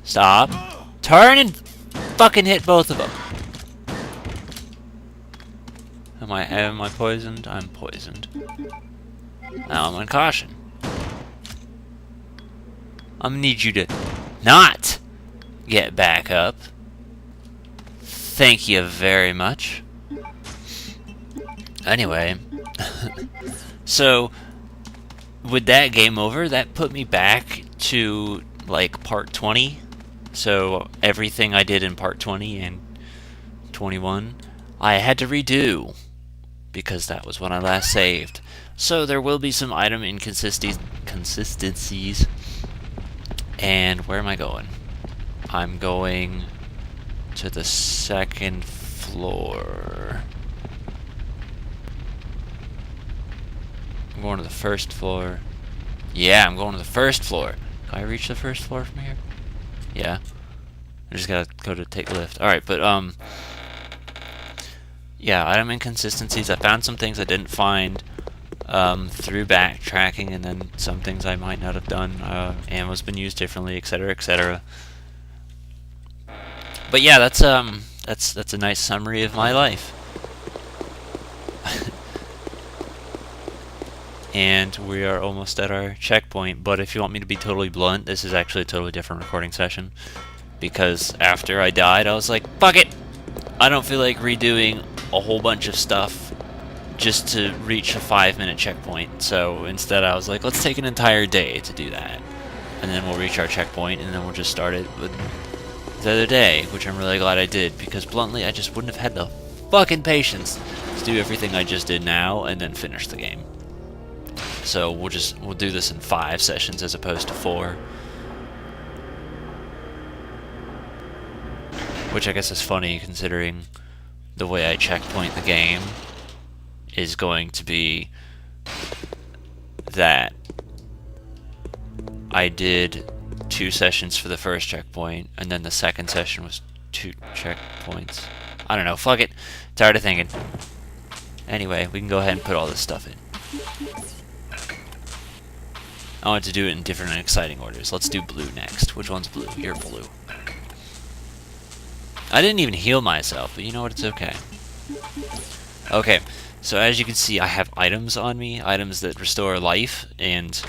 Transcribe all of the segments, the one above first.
Stop. Turn and fucking hit both of them. Am I poisoned? I'm poisoned. Now I'm on caution. I'm gonna need you to not get back up. Thank you very much. Anyway, so with that game over, that put me back to like part 20. So everything I did in part 20 and 21, I had to redo because that was when I last saved. So there will be some item inconsistencies. And where am I going? I'm going to the second floor. I'm going to the first floor. Yeah, I'm going to the first floor. Can I reach the first floor from here? Yeah. I just gotta go to take a lift. Alright, but, yeah, item inconsistencies. I found some things I didn't find through backtracking, and then some things I might not have done. Ammo's been used differently, etc., etc. But yeah, that's a nice summary of my life. And we are almost at our checkpoint, but if you want me to be totally blunt, this is actually a totally different recording session. Because after I died, I was like, fuck it! I don't feel like redoing a whole bunch of stuff just to reach a 5-minute checkpoint. So instead I was like, let's take an entire day to do that. And then we'll reach our checkpoint, and then we'll just start it with the other day, which I'm really glad I did, because bluntly, I just wouldn't have had the fucking patience to do everything I just did now and then finish the game. So we'll do this in 5 sessions as opposed to 4. Which I guess is funny considering the way I checkpoint the game is going to be that I did 2 sessions for the first checkpoint, and then the second session was 2 checkpoints. I don't know, fuck it. Tired of thinking. Anyway, we can go ahead and put all this stuff in. I want to do it in different and exciting orders. Let's do blue next. Which one's blue? You're blue. I didn't even heal myself, but you know what? It's okay. Okay, so as you can see, I have items on me. Items that restore life, and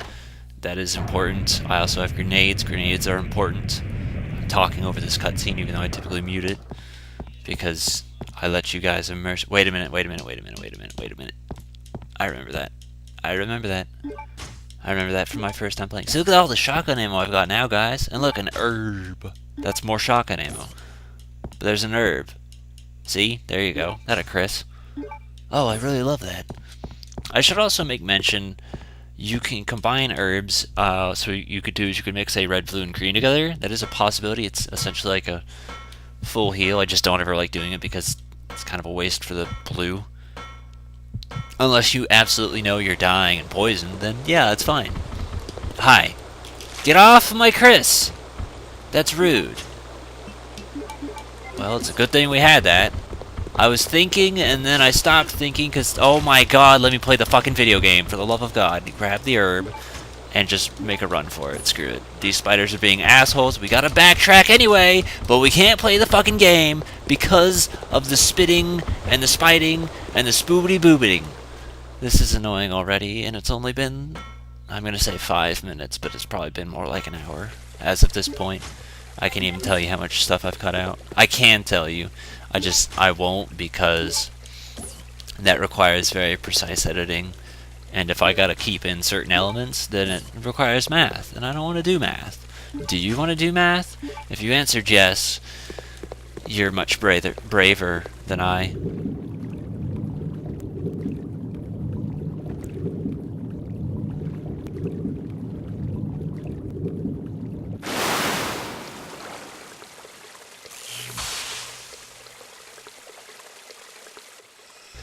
that is important. I also have grenades. Grenades are important. I'm talking over this cutscene, even though I typically mute it, because I let you guys immerse. Wait a minute. I remember that. I remember that from my first time playing. So look at all the shotgun ammo I've got now, guys. And look, an herb. That's more shotgun ammo. But there's an herb. See? There you go. That a Chris. Oh, I really love that. I should also make mention, you can combine herbs. So you could mix, say, red, blue, and green together. That is a possibility. It's essentially like a full heal. I just don't ever like doing it because it's kind of a waste for the blue. Unless you absolutely know you're dying and poisoned, then yeah, that's fine. Hi. Get off my Chris! That's rude. Well, it's a good thing we had that. I was thinking, and then I stopped thinking, because, oh my god, let me play the fucking video game, for the love of God. Grab the herb, and just make a run for it. Screw it. These spiders are being assholes. We gotta backtrack anyway, but we can't play the fucking game because of the spitting, and the spiting, and the spoobity-boobiting. This is annoying already, and it's only been, I'm gonna say 5 minutes, but it's probably been more like an hour as of this point. I can't even tell you how much stuff I've cut out. I can tell you. I won't, because that requires very precise editing. And if I gotta keep in certain elements, then it requires math, and I don't want to do math. Do you want to do math? If you answered yes, you're much braver than I.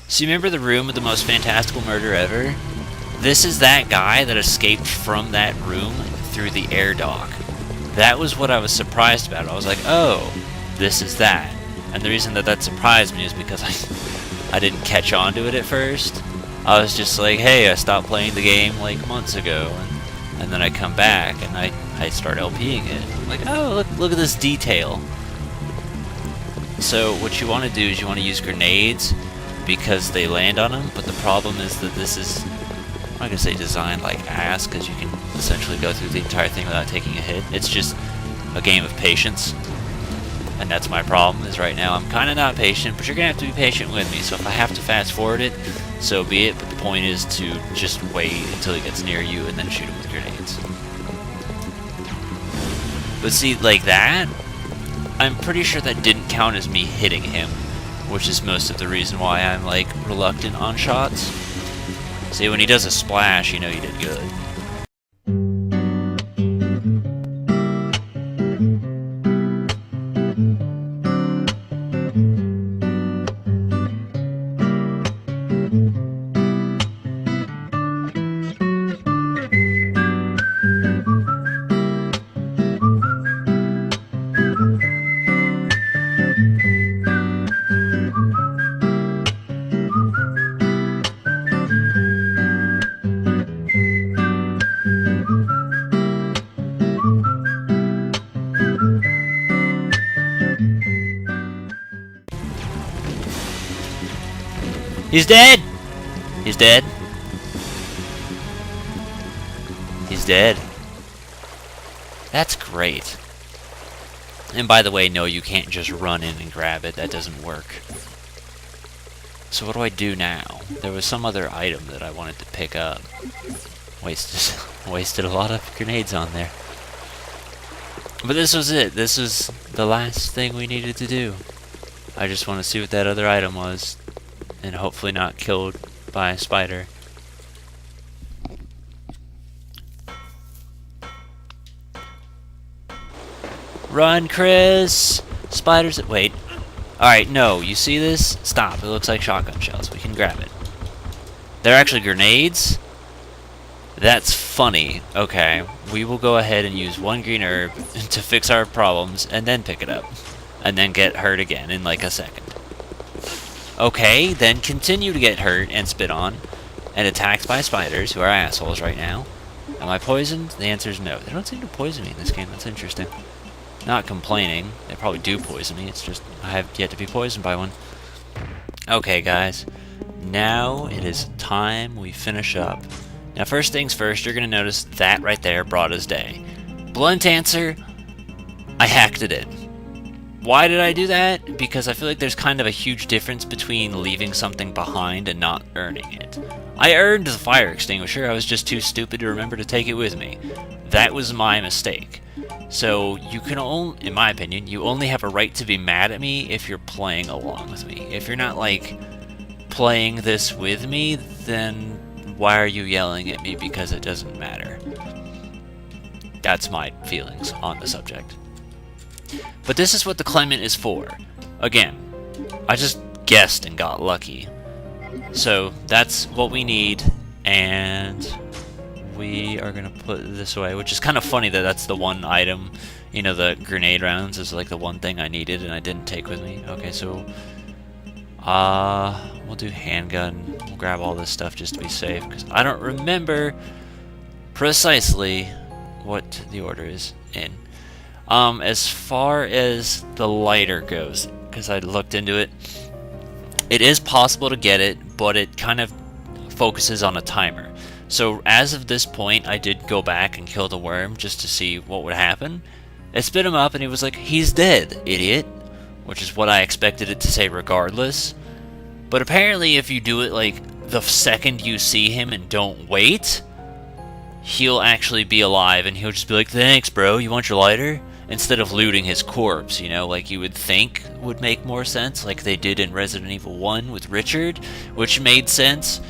So you remember the room with the most fantastical murder ever? This is that guy that escaped from that room through the air dock. That was what I was surprised about. I was like, oh, this is that. And the reason that surprised me is because I didn't catch on to it at first. I was just like, hey, I stopped playing the game like months ago, and and then I come back and I start LPing it. I'm like, oh, look at this detail. So what you want to do is you want to use grenades because they land on them, but the problem is that this is, I'm not going to say designed like ass, because you can essentially go through the entire thing without taking a hit. It's just a game of patience. And that's my problem, is right now I'm kind of not patient, but you're going to have to be patient with me. So if I have to fast forward it, so be it. But the point is to just wait until he gets near you and then shoot him with grenades. But see, like that, I'm pretty sure that didn't count as me hitting him, which is most of the reason why I'm, like, reluctant on shots. See, when he does a splash, you know you did good. He's dead! He's dead. He's dead. That's great. And by the way, no, you can't just run in and grab it. That doesn't work. So what do I do now? There was some other item that I wanted to pick up. Wasted a lot of grenades on there. But this was it. This was the last thing we needed to do. I just want to see what that other item was. And hopefully not killed by a spider. Run, Chris! Spiders... Wait. Alright, no. You see this? Stop. It looks like shotgun shells. We can grab it. They're actually grenades? That's funny. Okay. We will go ahead and use one green herb to fix our problems, and then pick it up. And then get hurt again in like a second. Okay, then continue to get hurt and spit on, and attacked by spiders, who are assholes right now. Am I poisoned? The answer is no. They don't seem to poison me in this game. That's interesting. Not complaining. They probably do poison me. It's just I have yet to be poisoned by one. Okay, guys. Now it is time we finish up. Now, first things first, you're going to notice that right there brought us day. Blunt answer, I hacked it in. Why did I do that? Because I feel like there's kind of a huge difference between leaving something behind and not earning it. I earned the fire extinguisher, I was just too stupid to remember to take it with me. That was my mistake. So you can only, in my opinion, you only have a right to be mad at me if you're playing along with me. If you're not, like, playing this with me, then why are you yelling at me because it doesn't matter? That's my feelings on the subject. But this is what the Clement is for. Again, I just guessed and got lucky. So that's what we need, and we are going to put this away, which is kind of funny that that's the one item. You know, the grenade rounds is like the one thing I needed and I didn't take with me. Okay, so we'll do handgun. We'll grab all this stuff just to be safe, because I don't remember precisely what the order is in. As far as the lighter goes, because I looked into it, it is possible to get it, but it kind of focuses on a timer. So as of this point, I did go back and kill the worm just to see what would happen. I spit him up and he was like, "He's dead, idiot," which is what I expected it to say regardless. But apparently if you do it like the second you see him and don't wait, he'll actually be alive and he'll just be like, "Thanks, bro, you want your lighter?" Instead of looting his corpse, you know, like you would think would make more sense, like they did in Resident Evil 1 with Richard, which made sense.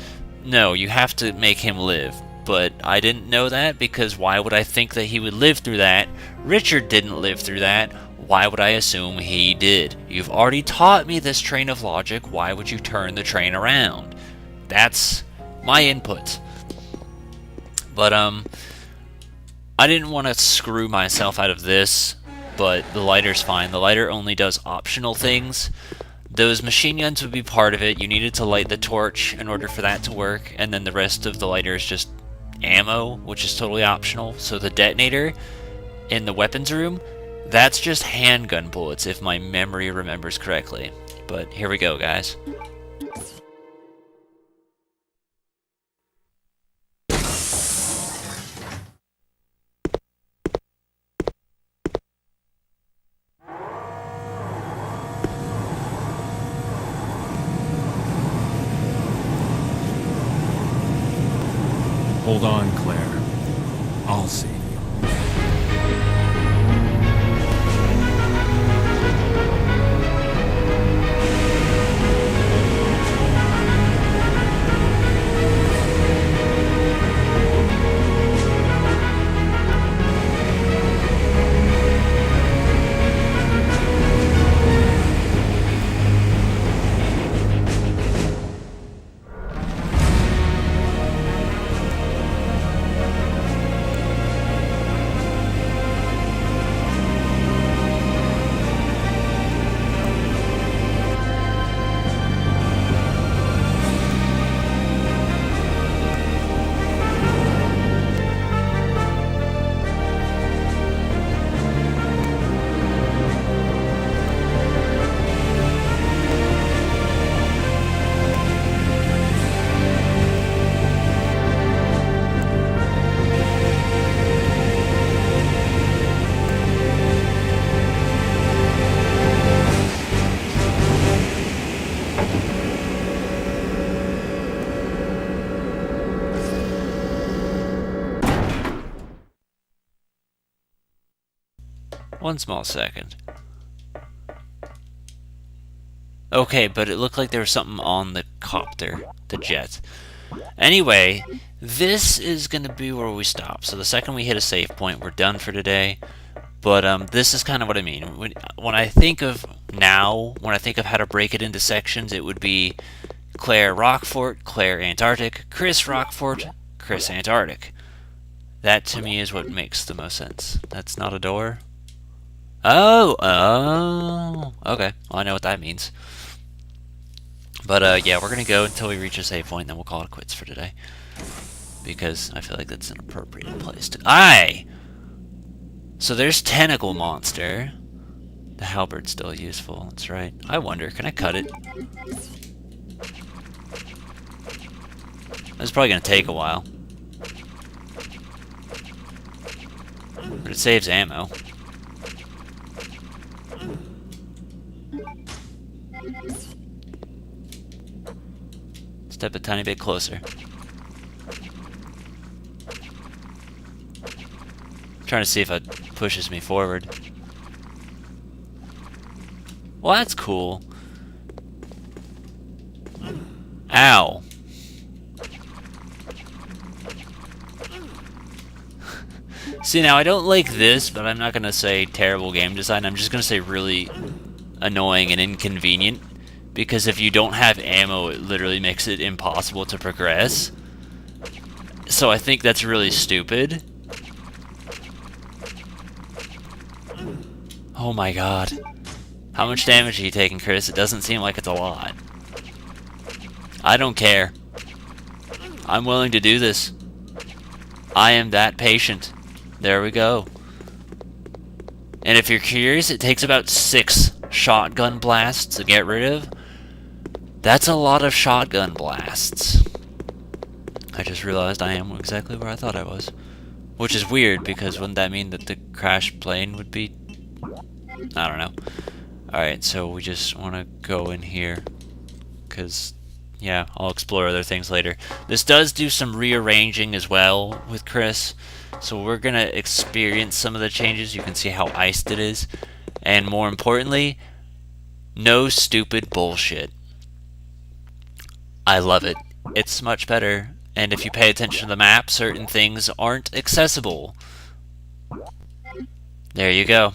No, you have to make him live. But I didn't know that, because why would I think that he would live through that? Richard didn't live through that. Why would I assume he did? You've already taught me this train of logic. Why would you turn the train around? That's my input. But, I didn't want to screw myself out of this, but the lighter's fine. The lighter only does optional things. Those machine guns would be part of it. You needed to light the torch in order for that to work, and then the rest of the lighter is just ammo, which is totally optional. So the detonator in the weapons room, that's just handgun bullets, if my memory remembers correctly. But here we go, guys. Hold on, Claire. I'll save you. One small second. Okay, but it looked like there was something on the copter, the jet. Anyway, this is going to be where we stop. So the second we hit a save point, we're done for today. But this is kind of what I mean. When I think of now, when I think of how to break it into sections, it would be Claire Rockfort, Claire Antarctic, Chris Rockfort, Chris Antarctic. That to me is what makes the most sense. That's not a door? Oh, okay. Well, I know what that means. But yeah, we're gonna go until we reach a save point, and then we'll call it quits for today. Because I feel like that's an appropriate place to... Aye! So there's Tentacle Monster. The halberd's still useful, that's right. I wonder, can I cut it? This is probably gonna take a while. But it saves ammo. Step a tiny bit closer. Trying to see if it pushes me forward. Well, that's cool. Ow. See, now I don't like this, but I'm not going to say terrible game design. I'm just going to say really annoying and inconvenient. Because if you don't have ammo, it literally makes it impossible to progress. So I think that's really stupid. Oh my god. How much damage are you taking, Chris? It doesn't seem like it's a lot. I don't care. I'm willing to do this. I am that patient. There we go. And if you're curious, it takes about 6 shotgun blasts to get rid of. That's a lot of shotgun blasts. I just realized I am exactly where I thought I was. Which is weird, because wouldn't that mean that the crashed plane would be... I don't know. Alright, so we just want to go in here. Because, yeah, I'll explore other things later. This does do some rearranging as well with Chris. So we're going to experience some of the changes. You can see how iced it is. And more importantly, no stupid bullshit. I love it. It's much better. And if you pay attention to the map, certain things aren't accessible. There you go.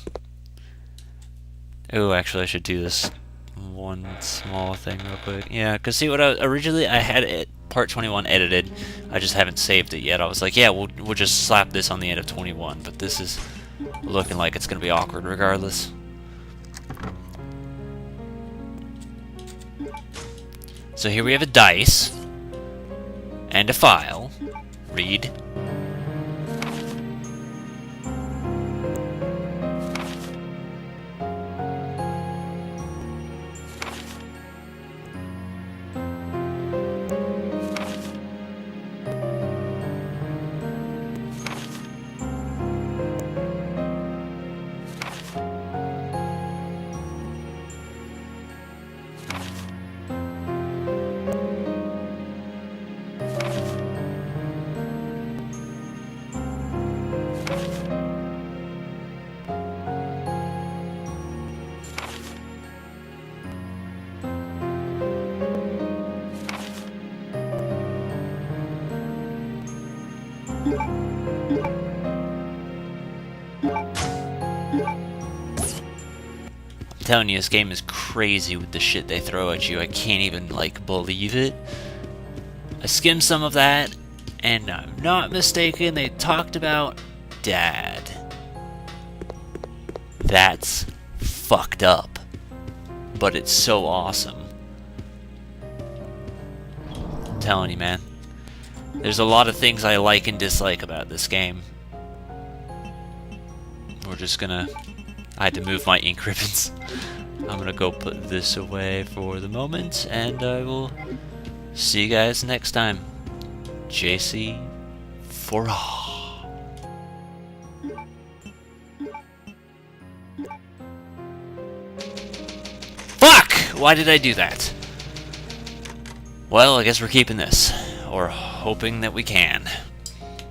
Oh, actually I should do this one small thing real quick. Yeah, because see what originally I had it part 21 edited. I just haven't saved it yet. I was like, yeah, we'll just slap this on the end of 21, but this is looking like it's going to be awkward regardless. So here we have a dice and a file. Read. I'm telling you, this game is crazy with the shit they throw at you. I can't even, like, believe it. I skimmed some of that, and I'm not mistaken, they talked about Dad. That's fucked up. But it's so awesome. I'm telling you, man. There's a lot of things I like and dislike about this game. We're just gonna... I had to move my ink ribbons. I'm gonna go put this away for the moment, and I will see you guys next time. JC for all. Fuck! Why did I do that? Well, I guess we're keeping this. Or hoping that we can.